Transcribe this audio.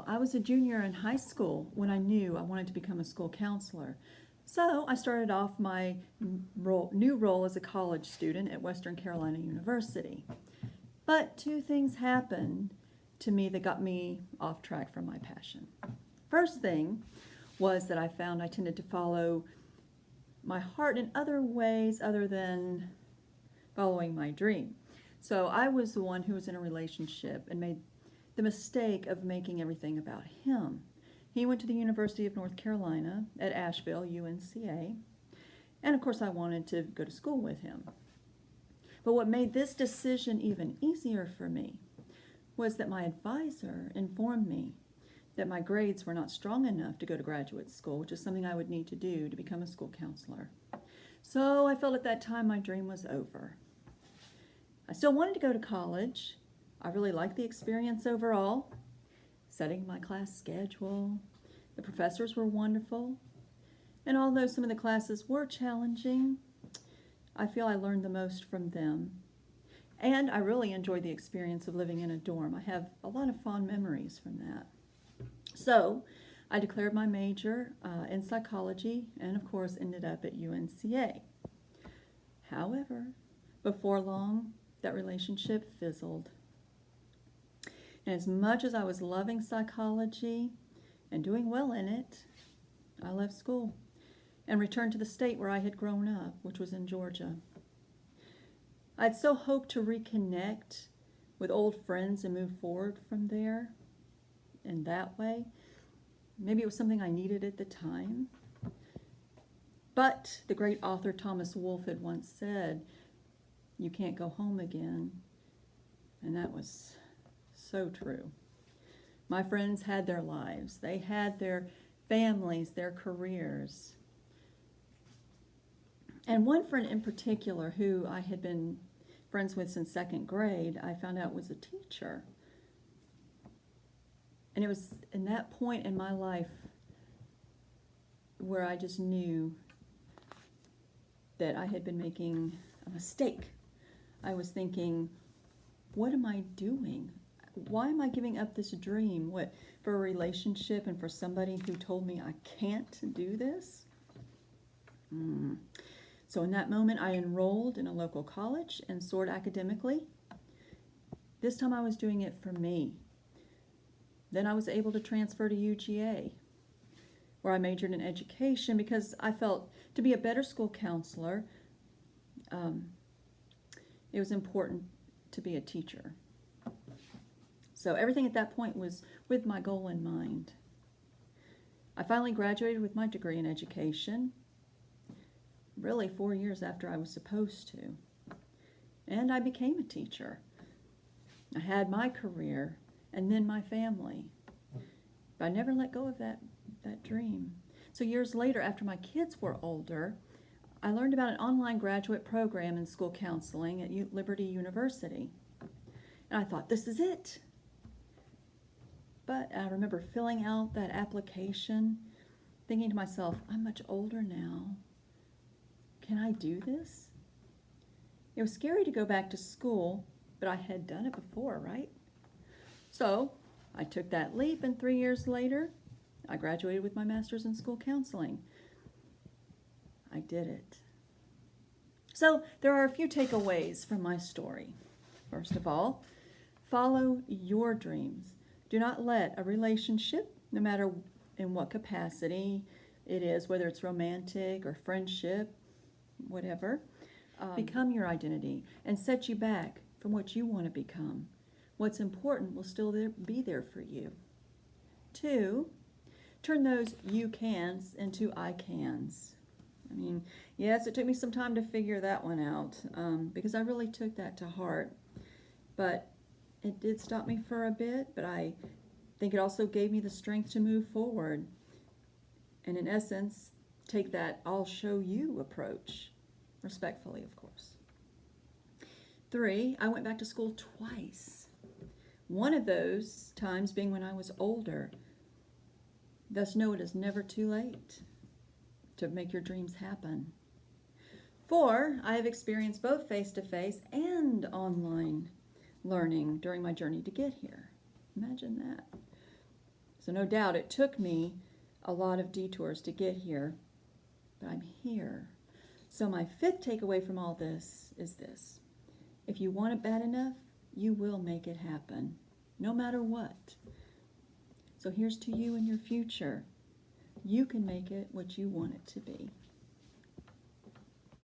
I was a junior in high school when I knew I wanted to become a school counselor. So I started off my new role as a college student at Western Carolina University. But two things happened to me that got me off track from my passion. First thing was that I found I tended to follow my heart in other ways other than following my dream. So I was the one who was in a relationship and made the mistake of making everything about him. He went to the University of North Carolina at Asheville, UNCA, and of course I wanted to go to school with him. But what made this decision even easier for me was that my advisor informed me that my grades were not strong enough to go to graduate school, which is something I would need to do to become a school counselor. So I felt at that time my dream was over. I still wanted to go to college. I really liked the experience overall, setting my class schedule. The professors were wonderful. And although some of the classes were challenging, I feel I learned the most from them. And I really enjoyed the experience of living in a dorm. I have a lot of fond memories from that. So I declared my major in psychology and, of course, ended up at UNCA. However, before long, that relationship fizzled. And as much as I was loving psychology and doing well in it, I left school and returned to the state where I had grown up, which was in Georgia. I'd so hoped to reconnect with old friends and move forward from there in that way. Maybe it was something I needed at the time. But the great author Thomas Wolfe had once said, "You can't go home again." And that was so true. My friends had their lives. They had their families, their careers. And one friend in particular who I had been friends with since second grade, I found out was a teacher. And it was in that point in my life where I just knew that I had been making a mistake. I was thinking, what am I doing? Why am I giving up this dream? What, for a relationship and for somebody who told me I can't do this? So in that moment, I enrolled in a local college and soared academically. This time I was doing it for me. Then I was able to transfer to UGA, where I majored in education because I felt to be a better school counselor, it was important to be a teacher. So everything at that point was with my goal in mind. I finally graduated with my degree in education, really 4 years after I was supposed to. And I became a teacher. I had my career and then my family. But I never let go of that dream. So years later, after my kids were older, I learned about an online graduate program in school counseling at Liberty University. And I thought, this is it. But I remember filling out that application, thinking to myself, I'm much older now. Can I do this? It was scary to go back to school, but I had done it before, right? So I took that leap, and 3 years later, I graduated with my master's in school counseling. I did it. So there are a few takeaways from my story. First of all, follow your dreams. Do not let a relationship, no matter in what capacity it is, whether it's romantic or friendship, whatever, become your identity and set you back from what you want to become. What's important will still be there for you. 2, turn those you cans into I cans. I mean, yes, it took me some time to figure that one out because I really took that to heart. But it did stop me for a bit, but I think it also gave me the strength to move forward. And in essence, take that I'll show you approach, respectfully, of course. 3, I went back to school twice. One of those times being when I was older. Thus, know it is never too late to make your dreams happen. 4, I have experienced both face-to-face and online learning during my journey to get here. Imagine that. So no doubt it took me a lot of detours to get here, but I'm here. So my fifth takeaway from all this is this. If you want it bad enough, you will make it happen, no matter what. So here's to you and your future. You can make it what you want it to be.